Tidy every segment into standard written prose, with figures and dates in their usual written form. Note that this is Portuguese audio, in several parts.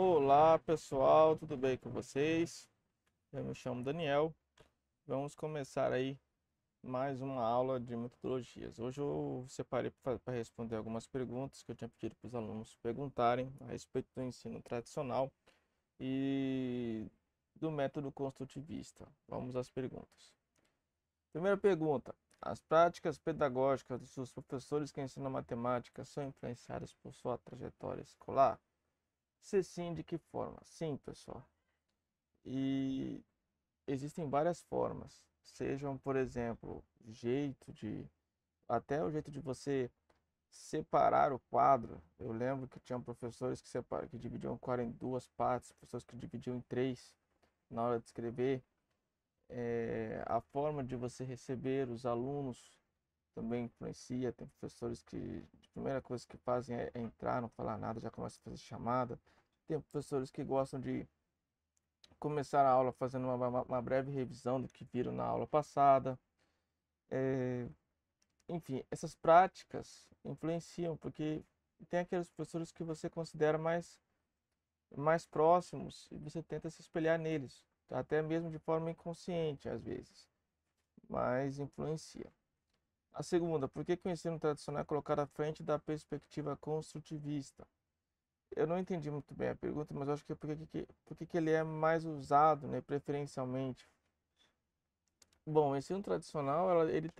Olá pessoal, tudo bem com vocês? Eu me chamo Daniel. Vamos começar aí mais uma aula de metodologias. Hoje eu separei para responder algumas perguntas que eu tinha pedido para os alunos perguntarem a respeito do ensino tradicional e do método construtivista. Vamos às perguntas. Primeira pergunta: as práticas pedagógicas dos seus professores que ensinam matemática são influenciadas por sua trajetória escolar? Se sim, de que forma? Sim, pessoal. E existem várias formas, sejam, por exemplo, até o jeito de você separar o quadro. Eu lembro que tinham professores que dividiam o quadro em duas partes, professores que dividiam em três na hora de escrever. A forma de você receber os alunos também influencia. Tem professores que a primeira coisa que fazem é entrar, não falar nada, já começa a fazer chamada. Tem professores que gostam de começar a aula fazendo uma breve revisão do que viram na aula passada. É, Enfim, essas práticas influenciam, porque tem aqueles professores que você considera mais próximos e você tenta se espelhar neles, até mesmo de forma inconsciente às vezes, mas influencia. A segunda, por que que o ensino tradicional é colocado à frente da perspectiva construtivista? Eu não entendi muito bem a pergunta, mas eu acho que é porque que ele é mais usado, né, preferencialmente. Bom, o ensino tradicional, ele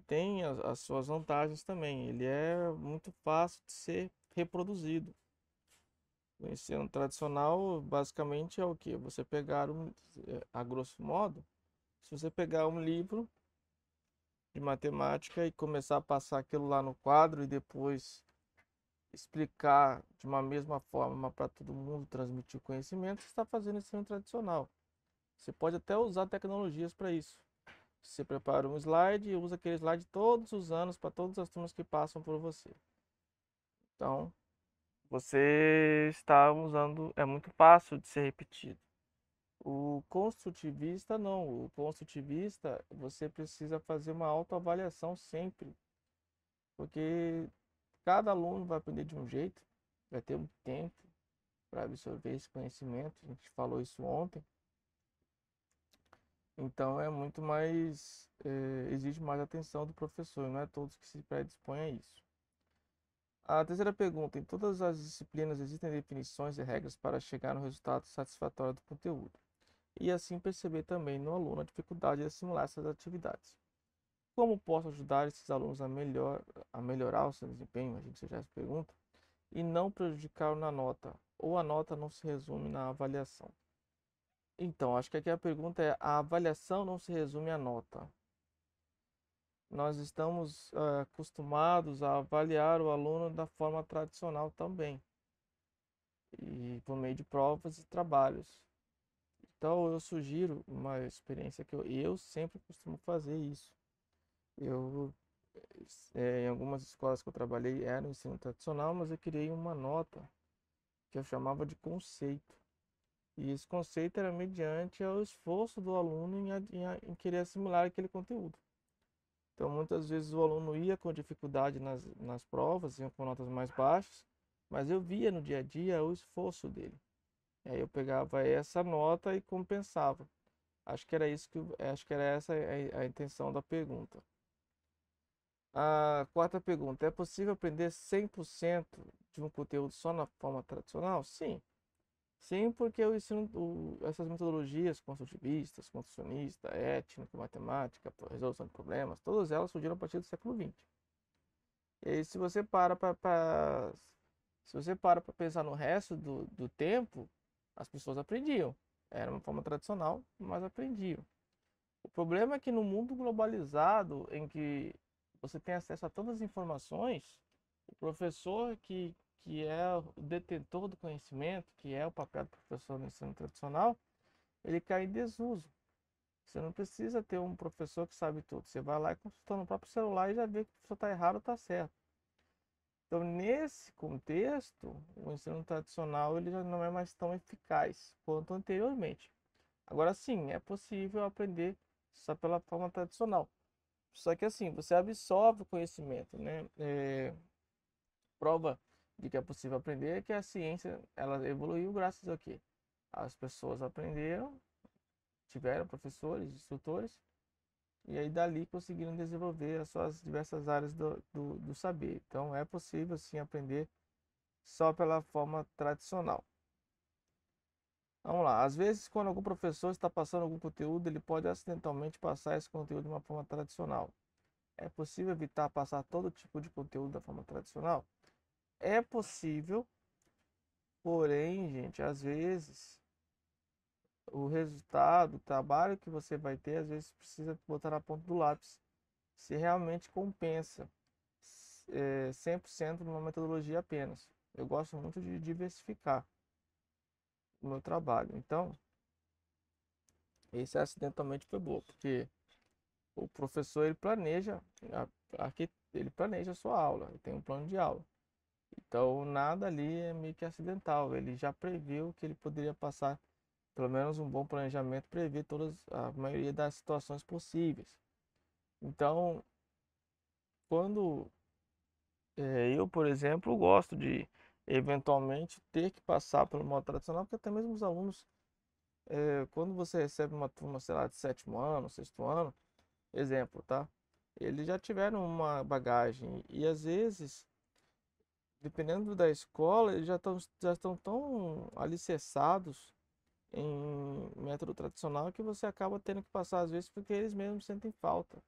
tem as suas vantagens também. Ele é muito fácil de ser reproduzido. O ensino tradicional, basicamente, é o quê? Você pegar a grosso modo, se você pegar um livro de matemática e começar a passar aquilo lá no quadro e depois explicar de uma mesma forma para todo mundo transmitir o conhecimento, você está fazendo ensino tradicional. Você pode até usar tecnologias para isso. Você prepara um slide e usa aquele slide todos os anos para todas as turmas que passam por você. Então, você está usando, é muito fácil de ser repetido. O construtivista não. O construtivista, você precisa fazer uma autoavaliação sempre, porque cada aluno vai aprender de um jeito, vai ter um tempo para absorver esse conhecimento. A gente falou isso ontem. Então é muito mais, exige mais atenção do professor, não é todos que se predispõem a isso. A terceira pergunta: em todas as disciplinas existem definições e regras para chegar no resultado satisfatório do conteúdo, e assim perceber também no aluno a dificuldade de assimilar essas atividades. Como posso ajudar esses alunos a melhorar o seu desempenho? A gente já se pergunta, e não prejudicar na nota, ou a nota não se resume na avaliação. Então, acho que aqui a pergunta é: a avaliação não se resume à nota. Nós estamos acostumados a avaliar o aluno da forma tradicional também, e por meio de provas e trabalhos. Então, eu sugiro uma experiência que eu sempre costumo fazer isso. Eu, em algumas escolas que eu trabalhei, era no ensino tradicional, mas eu criei uma nota que eu chamava de conceito. E esse conceito era mediante o esforço do aluno em querer assimilar aquele conteúdo. Então, muitas vezes o aluno ia com dificuldade nas provas, ia com notas mais baixas, mas eu via no dia a dia o esforço dele. E aí eu pegava essa nota e compensava. Acho que era essa a intenção da pergunta. A quarta pergunta: é possível aprender 100% de um conteúdo só na forma tradicional? Sim. Sim, porque eu ensino essas metodologias construtivistas, construcionista, étnica, matemática, resolução de problemas, todas elas surgiram a partir do século XX. E aí, se você para pensar no resto do tempo, as pessoas aprendiam. Era uma forma tradicional, mas aprendiam. O problema é que no mundo globalizado, em que você tem acesso a todas as informações, o professor que é o detentor do conhecimento, que é o papel do professor no ensino tradicional, ele cai em desuso. Você não precisa ter um professor que sabe tudo. Você vai lá e consulta no próprio celular e já vê que o professor está errado ou está certo. Então, nesse contexto, o ensino tradicional ele já não é mais tão eficaz quanto anteriormente. Agora sim, é possível aprender só pela forma tradicional. Só que assim, você absorve o conhecimento, né? Prova de que é possível aprender é que a ciência ela evoluiu graças ao quê? As pessoas aprenderam, tiveram professores, instrutores, e aí dali conseguiram desenvolver as suas diversas áreas do saber. Então é possível sim aprender só pela forma tradicional. Vamos lá, às vezes quando algum professor está passando algum conteúdo, ele pode acidentalmente passar esse conteúdo de uma forma tradicional. É possível evitar passar todo tipo de conteúdo da forma tradicional? É possível, porém, gente, às vezes o resultado, o trabalho que você vai ter, às vezes precisa botar na ponta do lápis. Se realmente compensa 100% numa metodologia apenas. Eu gosto muito de diversificar o meu trabalho. Então, esse acidentalmente foi bom, porque o professor ele planeja, ele planeja a sua aula, ele tem um plano de aula. Então, nada ali é meio que acidental. Ele já previu que ele poderia passar, pelo menos um bom planejamento, prever a maioria das situações possíveis. Então, quando eu, por exemplo, gosto de eventualmente ter que passar pelo modo tradicional, porque até mesmo os alunos, quando você recebe uma turma, sei lá, de sétimo ano, sexto ano, exemplo, tá? Eles já tiveram uma bagagem e às vezes, dependendo da escola, eles já estão tão alicerçados em método tradicional que você acaba tendo que passar às vezes porque eles mesmos sentem falta.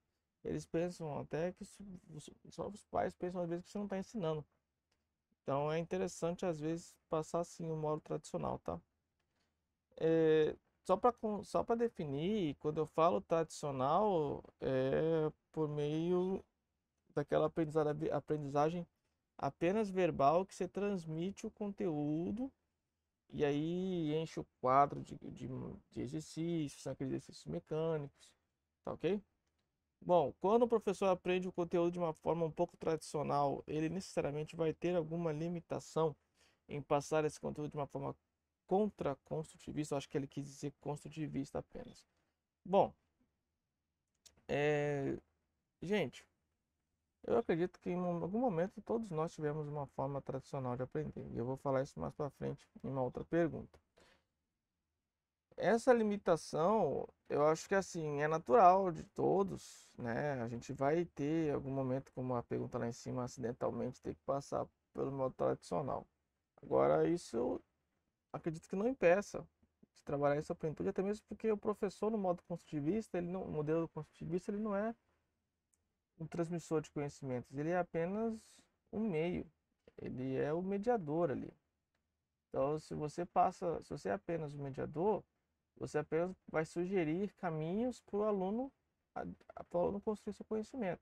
Eles pensam até que só os pais pensam às vezes que você não está ensinando. Então é interessante às vezes passar assim o modo tradicional, tá? É, só para definir, quando eu falo tradicional, é por meio daquela aprendizagem apenas verbal que você transmite o conteúdo e aí enche o quadro de exercícios, são aqueles exercícios mecânicos, tá ok? Bom, quando o professor aprende o conteúdo de uma forma um pouco tradicional, ele necessariamente vai ter alguma limitação em passar esse conteúdo de uma forma contra-construtivista. Eu acho que ele quis dizer construtivista apenas. Bom, é, gente, eu acredito que em algum momento todos nós tivemos uma forma tradicional de aprender. E eu vou falar isso mais para frente em uma outra pergunta. Essa limitação, eu acho que assim, é natural de todos, né? A gente vai ter algum momento, como a pergunta lá em cima, acidentalmente ter que passar pelo modo tradicional. Agora, isso eu acredito que não impeça de trabalhar essa plenitude, até mesmo porque o professor no modo construtivista, ele não, o modelo construtivista, ele não é um transmissor de conhecimentos, ele é apenas um meio, ele é o mediador ali. Então, se você é apenas o mediador, você apenas vai sugerir caminhos para o aluno, para o aluno construir seu conhecimento.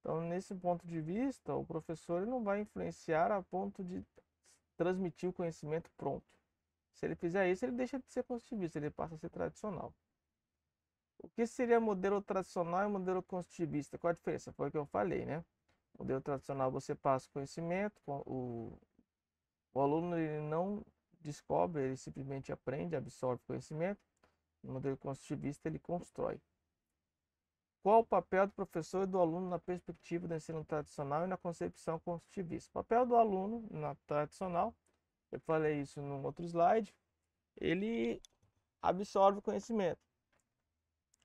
Então, nesse ponto de vista, o professor ele não vai influenciar a ponto de transmitir o conhecimento pronto. Se ele fizer isso, ele deixa de ser construtivista, ele passa a ser tradicional. O que seria modelo tradicional e modelo construtivista? Qual a diferença? Foi o que eu falei, né? Modelo tradicional você passa o conhecimento, o aluno ele não descobre, ele simplesmente aprende, absorve conhecimento. No modelo construtivista, ele constrói. Qual o papel do professor e do aluno na perspectiva do ensino tradicional e na concepção construtivista? O papel do aluno na tradicional, eu falei isso num outro slide, ele absorve o conhecimento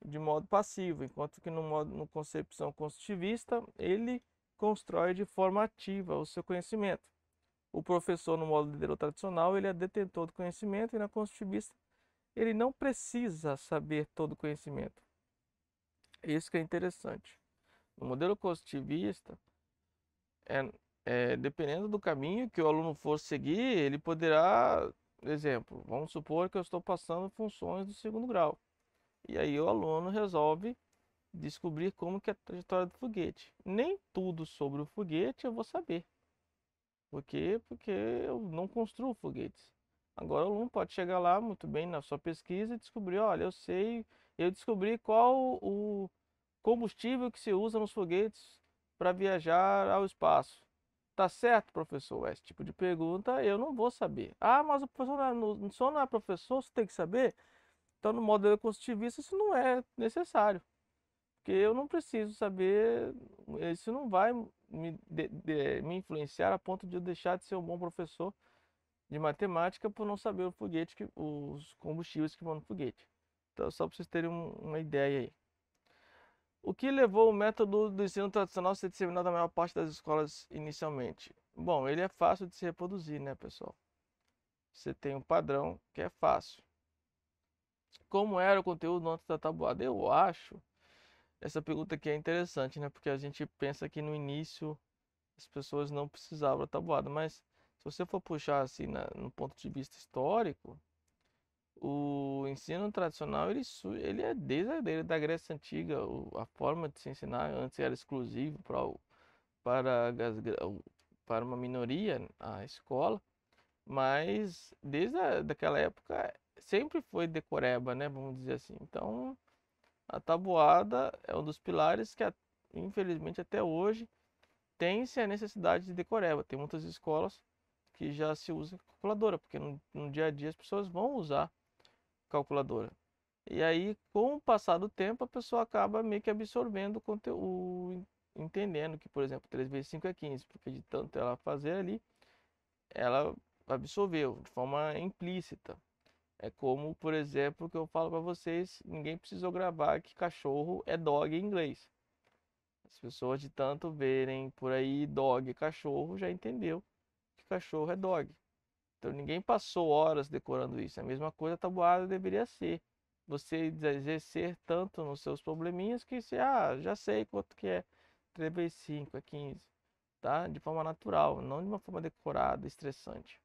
de modo passivo, enquanto que no concepção construtivista, ele constrói de forma ativa o seu conhecimento. O professor no modelo tradicional, ele é detentor do conhecimento e na construtivista, ele não precisa saber todo o conhecimento. Isso que é interessante. No modelo construtivista, dependendo do caminho que o aluno for seguir, ele poderá, exemplo, vamos supor que eu estou passando funções do segundo grau. E aí o aluno resolve descobrir como que é a trajetória do foguete. Nem tudo sobre o foguete eu vou saber. Por quê? Porque eu não construo foguetes. Agora o aluno pode chegar lá muito bem na sua pesquisa e descobrir, olha, eu descobri qual o combustível que se usa nos foguetes para viajar ao espaço. Tá certo, professor? Esse tipo de pergunta eu não vou saber. Ah, mas o professor o senhor não é professor, você tem que saber? Então, no modelo construtivista, isso não é necessário. Porque eu não preciso saber, isso não vai me influenciar a ponto de eu deixar de ser um bom professor de matemática por não saber o foguete, os combustíveis que vão no foguete. Então, só para vocês terem uma ideia aí. O que levou o método do ensino tradicional a ser disseminado na maior parte das escolas inicialmente? Bom, ele é fácil de se reproduzir, né, pessoal? Você tem um padrão que é fácil. Como era o conteúdo antes da tabuada? Eu acho essa pergunta aqui é interessante, né? Porque a gente pensa que no início as pessoas não precisavam da tabuada, mas se você for puxar assim no ponto de vista histórico, o ensino tradicional ele é desde da Grécia Antiga, a forma de se ensinar antes era exclusivo para, para uma minoria a escola, mas desde daquela época sempre foi decoreba, né? Vamos dizer assim. Então a tabuada é um dos pilares que infelizmente até hoje tem-se a necessidade de decoreba. Tem muitas escolas que já se usa calculadora, porque no dia a dia as pessoas vão usar calculadora. E aí, com o passar do tempo, a pessoa acaba meio que absorvendo o conteúdo, entendendo que, por exemplo, 3 vezes 5 é 15, porque de tanto ela fazer ali, ela absorveu de forma implícita. É como, por exemplo, que eu falo para vocês, ninguém precisou gravar que cachorro é dog em inglês. As pessoas de tanto verem por aí dog e cachorro já entendeu que cachorro é dog. Então ninguém passou horas decorando isso. A mesma coisa a tabuada deveria ser. Você exercer tanto nos seus probleminhas que você, já sei quanto que é 3 vezes 5 é 15, tá? De forma natural, não de uma forma decorada, estressante.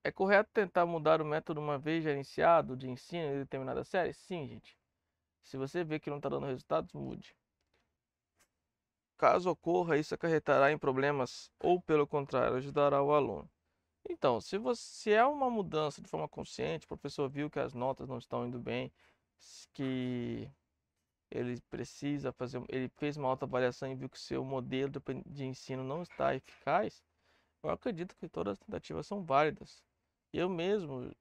É correto tentar mudar o método uma vez já iniciado de ensino em determinada série? Sim, gente. Se você vê que não está dando resultados, mude. Caso ocorra, isso acarretará em problemas ou, pelo contrário, ajudará o aluno. Então, se é uma mudança de forma consciente, o professor viu que as notas não estão indo bem, que ele precisa fazer, ele fez uma autoavaliação e viu que o seu modelo de ensino não está eficaz, eu acredito que todas as tentativas são válidas. Eu mesmo,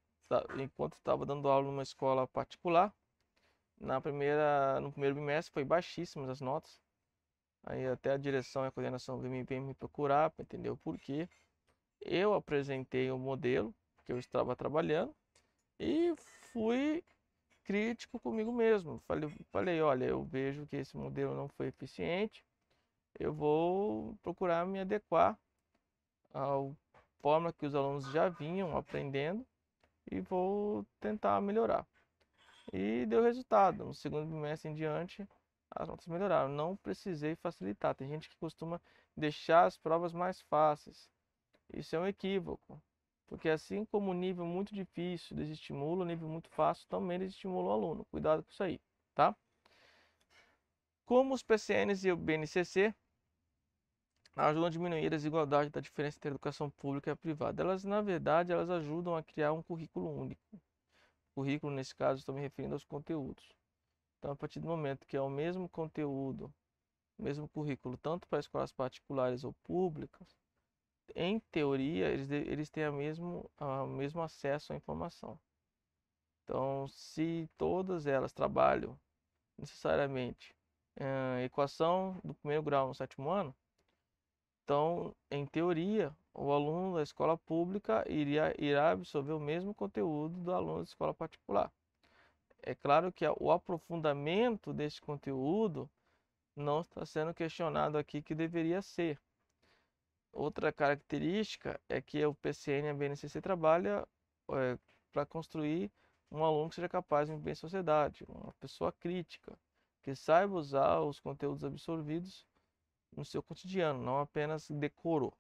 enquanto estava dando aula numa escola particular, no primeiro bimestre foi baixíssimas as notas. Aí até a direção e a coordenação veio me procurar para entender o porquê. Eu apresentei o modelo que eu estava trabalhando e fui crítico comigo mesmo. Falei, olha, eu vejo que esse modelo não foi eficiente, eu vou procurar me adequar à forma que os alunos já vinham aprendendo e vou tentar melhorar. E deu resultado. No segundo bimestre em diante, as notas melhoraram. Não precisei facilitar. Tem gente que costuma deixar as provas mais fáceis. Isso é um equívoco. Porque assim como o nível muito difícil desestimula, o nível muito fácil também desestimula o aluno. Cuidado com isso aí, tá? Como os PCNs e o BNCC ajudam a diminuir a desigualdade da diferença entre a educação pública e a privada? Elas, na verdade, elas ajudam a criar um currículo único. Currículo, nesse caso, estou me referindo aos conteúdos. Então, a partir do momento que é o mesmo conteúdo, o mesmo currículo, tanto para escolas particulares ou públicas, em teoria, eles têm o mesmo acesso à informação. Então, se todas elas trabalham necessariamente equação do primeiro grau no sétimo ano, então, em teoria, o aluno da escola pública irá absorver o mesmo conteúdo do aluno da escola particular. É claro que o aprofundamento desse conteúdo não está sendo questionado aqui que deveria ser. Outra característica é que o PCN e a BNCC trabalha para construir um aluno que seja capaz de viver em sociedade, uma pessoa crítica, que saiba usar os conteúdos absorvidos no seu cotidiano, não apenas decorou.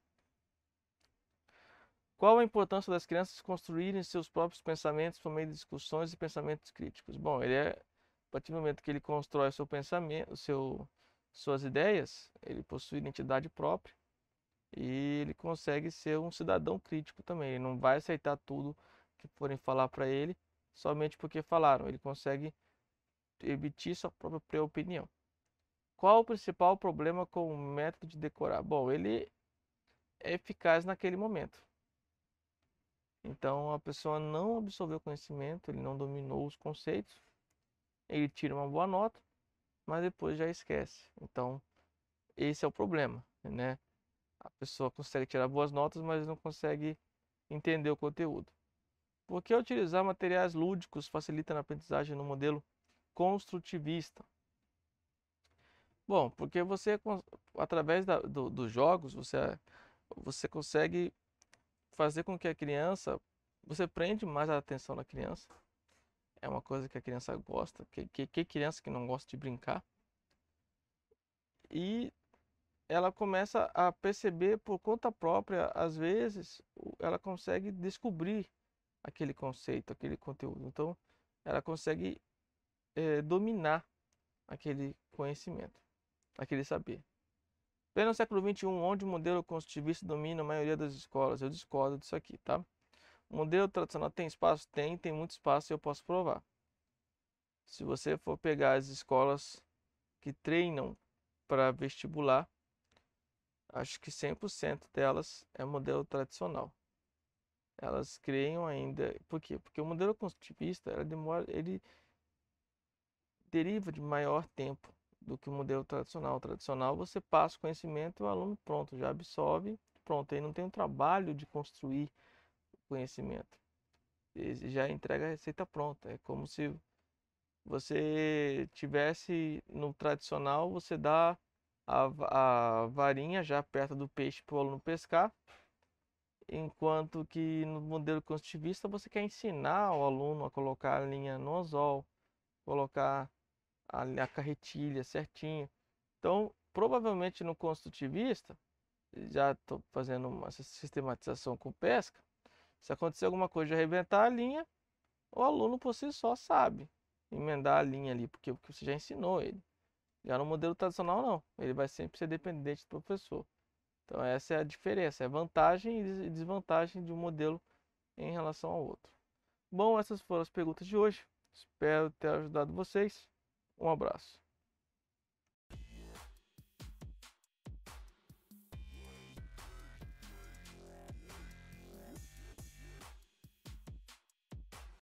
Qual a importância das crianças construírem seus próprios pensamentos por meio de discussões e pensamentos críticos? Bom, a partir do momento que ele constrói o seu pensamento, suas ideias, ele possui identidade própria e ele consegue ser um cidadão crítico também. Ele não vai aceitar tudo que forem falar para ele somente porque falaram. Ele consegue emitir sua própria opinião. Qual o principal problema com o método de decorar? Bom, ele é eficaz naquele momento. Então a pessoa não absorveu o conhecimento, ele não dominou os conceitos, ele tira uma boa nota, mas depois já esquece. Então Esse é o problema, né? A pessoa consegue tirar boas notas, mas não consegue entender o conteúdo. Por que utilizar materiais lúdicos facilita a aprendizagem no modelo construtivista? Bom, porque através dos jogos, você consegue fazer com que a criança, você prende mais a atenção da criança. É uma coisa que a criança gosta, que criança que não gosta de brincar. E ela começa a perceber por conta própria, às vezes, ela consegue descobrir aquele conceito, aquele conteúdo. Então, ela consegue dominar aquele conhecimento, aquele saber. Pleno século XXI, onde o modelo construtivista domina a maioria das escolas, eu discordo disso aqui, tá? O modelo tradicional tem espaço? Tem muito espaço e eu posso provar. Se você for pegar as escolas que treinam para vestibular, acho que 100% delas é modelo tradicional. Elas criam ainda. Por quê? Porque o modelo construtivista ele deriva de maior tempo do que o modelo tradicional. O tradicional você passa o conhecimento e o aluno pronto, já absorve, pronto. Aí não tem um trabalho de construir o conhecimento. Ele já entrega a receita pronta. É como se você tivesse no tradicional, você dá a varinha já perto do peixe para o aluno pescar, enquanto que no modelo construtivista você quer ensinar o aluno a colocar a linha no anzol, colocar a carretilha certinho. Então, provavelmente no construtivista, já estou fazendo uma sistematização com pesca, se acontecer alguma coisa de arrebentar a linha, o aluno por si só sabe emendar a linha ali, porque você já ensinou ele. Já no modelo tradicional, não. Ele vai sempre ser dependente do professor. Então, essa é a diferença, é vantagem e desvantagem de um modelo em relação ao outro. Bom, essas foram as perguntas de hoje. Espero ter ajudado vocês. Um abraço.